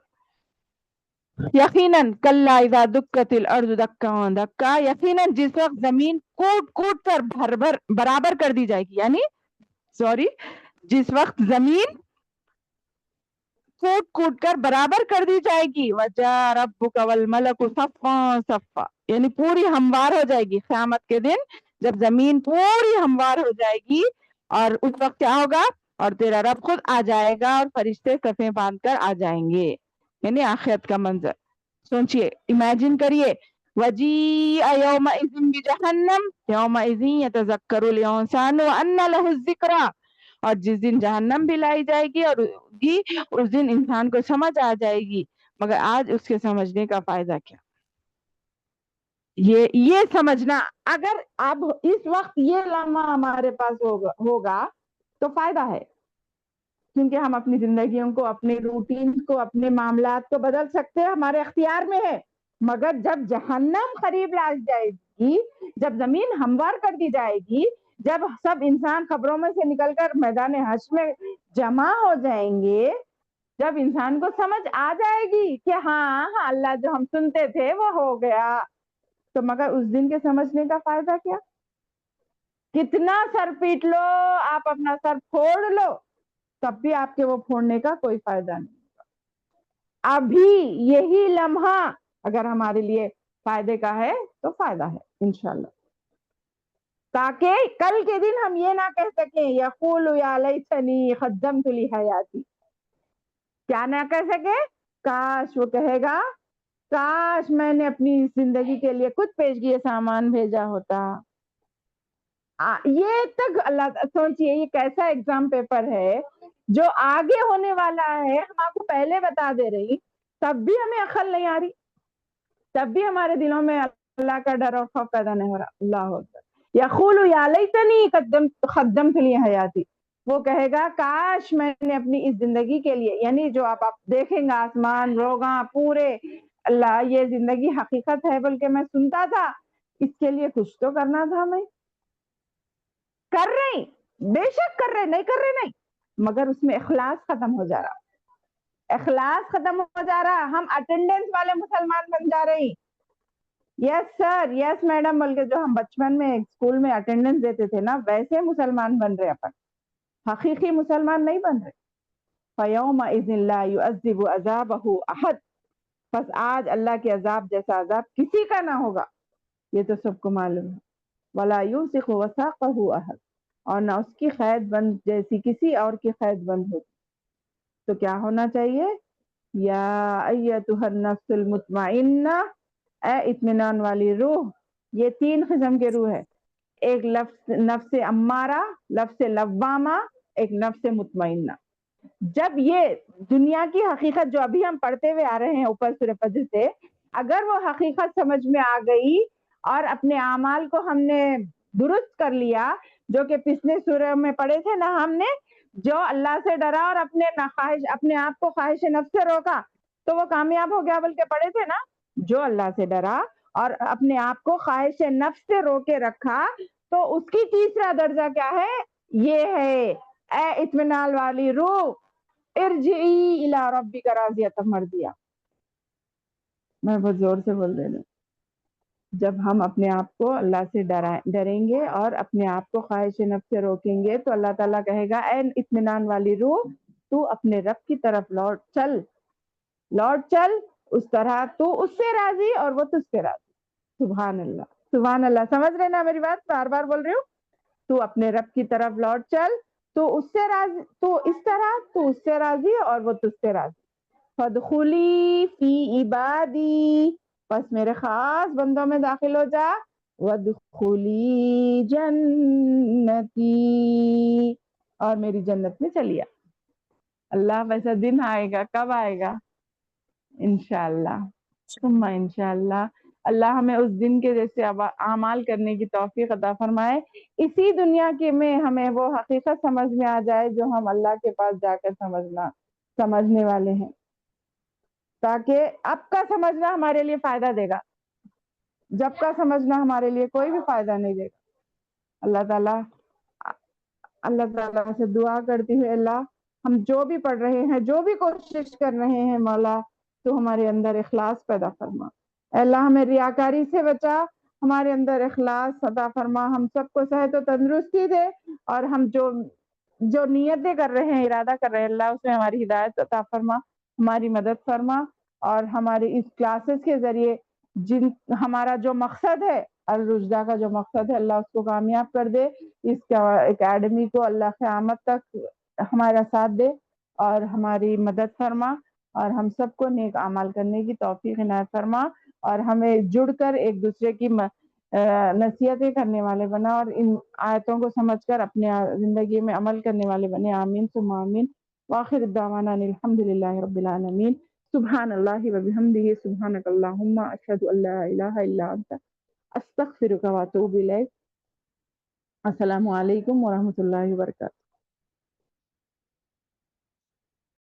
یقیناً کلا اذا دکت الارض دکا دکا، یقیناً جس وقت زمین کوٹ کر برابر کر دی جائے گی، یعنی جس وقت زمین کوٹ کر برابر کر دی جائے گی، وجاء ربک والملک صفا صفا، یعنی پوری ہموار ہو جائے گی. قیامت کے دن جب زمین پوری ہموار ہو جائے گی، اور اس وقت کیا ہوگا، اور تیرا رب خود آ جائے گا اور فرشتے صفیں باندھ کر آ جائیں گے. یعنی آخرت کا منظر سوچئے، امیجن کریے. وجیء یومئذ بجہنم یومئذ یتذکر الانسان وانى له الذکریٰ، اور جس دن جہنم بھی لائی جائے گی اور اس دن انسان کو سمجھ آ جائے گی، مگر آج اس کے سمجھنے کا فائدہ کیا. یہ سمجھنا، اگر اب اس وقت یہ لمحہ ہمارے پاس ہوگا تو فائدہ ہے، کیونکہ ہم اپنی زندگیوں کو، اپنے روٹین کو، اپنے معاملات کو بدل سکتے ہیں، ہمارے اختیار میں ہے۔ مگر جب جہنم قریب لا جائے گی، جب زمین ہموار کر دی جائے گی، جب سب انسان قبروں میں سے نکل کر میدان حشر میں جمع ہو جائیں گے، جب انسان کو سمجھ آ جائے گی کہ ہاں اللہ جو ہم سنتے تھے وہ ہو گیا، تو مگر اس دن کے سمجھنے کا فائدہ کیا؟ کتنا سر پیٹ لو، آپ اپنا سر پھوڑ لو، تب بھی آپ کے وہ پھوڑنے کا کوئی فائدہ نہیں۔ ابھی یہی لمحہ اگر ہمارے لیے فائدے کا ہے تو فائدہ ہے انشاءاللہ، تاکہ کل کے دن ہم یہ نہ کہہ سکیں یقول یا لیتنی قدمت لحیاتی، کیا نہ کہہ سکے؟ کاش، وہ کہے گا کاش میں نے اپنی زندگی کے لیے کچھ پیشگی سامان بھیجا ہوتا۔ یہ تک اللہ سوچئے یہ کیسا ایگزام پیپر ہے جو آگے ہونے والا ہے، ہم آپ کو پہلے بتا دے رہی، تب بھی ہمیں عقل نہیں آ رہی، تب بھی ہمارے دلوں میں اللہ کا ڈر اور خوف پیدا نہیں ہو رہا۔ اللہ اکبر۔ یقول یا لیتنی قدمت لحیاتی، وہ کہے گا کاش میں نے اپنی اس زندگی کے لیے، یعنی جو آپ دیکھیں گا آسمان روگاں پورے، اللہ یہ زندگی حقیقت ہے بلکہ میں سنتا تھا، اس کے لیے کچھ تو کرنا تھا، میں کر رہی، بے شک کر رہے، نہیں کر رہے نہیں، مگر اس میں اخلاص ختم ہو جا رہا، اخلاص ختم ہو جا رہا، ہم اٹینڈنس والے مسلمان بن جا رہے ہیں۔ یس سر، یس میڈم بول کے جو ہم بچپن میں اسکول میں اٹینڈنس دیتے تھے نا، ویسے مسلمان بن رہے اپن، حقیقی مسلمان نہیں بن رہے۔ فَيَوْمَئِذٍ لَا يُعَذِّبُ عَذَابَهُ أَحَدٌ، بس آج اللہ کے عذاب جیسا عذاب کسی کا نہ ہوگا، یہ تو سب کو معلوم ہے۔ وَلَا يُوثِقُ وَثَاقَهُ أَحَدٌ، اور نہ اس کی قید بند جیسی کسی اور کی قید بند ہوتی۔ تو کیا ہونا چاہیے؟ یا ایتھا النفس المطمئنہ، اے اطمینان والی روح، یہ 3 قسم کے روح ہے، ایک نفس امارہ، نفس لوامہ، ایک نفس مطمئنہ۔ جب یہ دنیا کی حقیقت جو ابھی ہم پڑھتے ہوئے آ رہے ہیں اوپر سورہ فجر سے، اگر وہ حقیقت سمجھ میں آ گئی اور اپنے اعمال کو ہم نے درست کر لیا، جو کہ پچھلے سورہ میں پڑھے تھے نا ہم نے، جو اللہ سے ڈرا اور اپنے آپ کو خواہش نفس سے روکا تو وہ کامیاب ہو گیا، بلکہ پڑھے تھے نا، جو اللہ سے ڈرا اور اپنے آپ کو خواہش نفس سے روکے رکھا تو اس کی تیسرا درجہ کیا ہے؟ یہ ہے اے اطمینان والی روح، ارجعی الی ربک راضیۃ مرضیہ۔ میں بہت زور سے بول رہی ہوں، جب ہم اپنے آپ کو اللہ سے ڈریں گے اور اپنے آپ کو خواہش نفس سے روکیں گے تو اللہ تعالیٰ کہے گا اے اطمینان والی روح، تو اپنے رب کی طرف لوٹ چل، اس طرح تو اس سے راضی اور وہ تجھ سے راضی۔ سبحان اللہ، سبحان اللہ، سمجھ رہے نا میری بات؟ بار بار بول رہی ہوں، تو اپنے رب کی طرف لوٹ چل، تو اس سے راضی، تو اس طرح تو اس سے راضی اور وہ تجھ سے راضی۔ فادخلی فی عبادی، بس میرے خاص بندوں میں داخل ہو جا، وادخلی جنتی، اور میری جنت میں چلیا۔ اللہ ویسا دن آئے گا، کب آئے گا؟ انشاءاللہ ثم انشاءاللہ۔ اللہ ہمیں اس دن کے جیسے اعمال کرنے کی توفیق عطا فرمائے، اسی دنیا کے میں ہمیں وہ حقیقت سمجھ میں آ جائے جو ہم اللہ کے پاس جا کر سمجھنے والے ہیں، تاکہ اب کا سمجھنا ہمارے لیے فائدہ دے گا، جب کا سمجھنا ہمارے لیے کوئی بھی فائدہ نہیں دے گا۔ اللہ تعالیٰ سے دعا کرتی ہے، اللہ ہم جو بھی پڑھ رہے ہیں، جو بھی کوشش کر رہے ہیں، مولا تو ہمارے اندر اخلاص پیدا فرما، اے اللہ ہمیں ریاکاری سے بچا، ہمارے اندر اخلاص عطا فرما، ہم سب کو صحت و تندرستی دے، اور ہم جو نیتیں کر رہے ہیں، ارادہ کر رہے ہیں، اللہ اس میں ہماری ہدایت عطا فرما، ہماری مدد فرما، اور ہماری اس کلاسز کے ذریعے ہمارا جو مقصد ہے، الرشدہ کا جو مقصد ہے، اللہ اس کو کامیاب کر دے، اس اکیڈمی کو اللہ قیامت تک ہمارا ساتھ دے اور ہماری مدد فرما، اور ہم سب کو نیک اعمال کرنے کی توفیق عنایت فرما، اور ہمیں جڑ کر ایک دوسرے کی نصیحتیں کرنے والے بنا، اور ان آیتوں کو سمجھ کر اپنے زندگی میں عمل کرنے والے بنے۔ آمین ثم آمین۔ وآخر دعوانا الحمد للہ رب العالمین۔ سبحان اللہ وبحمدہ، سبحانک اللہم، اشہد ان لا الہ الا انت، استغفرک و اتوب الیک. السلام علیکم ورحمۃ اللہ وبرکاتہ.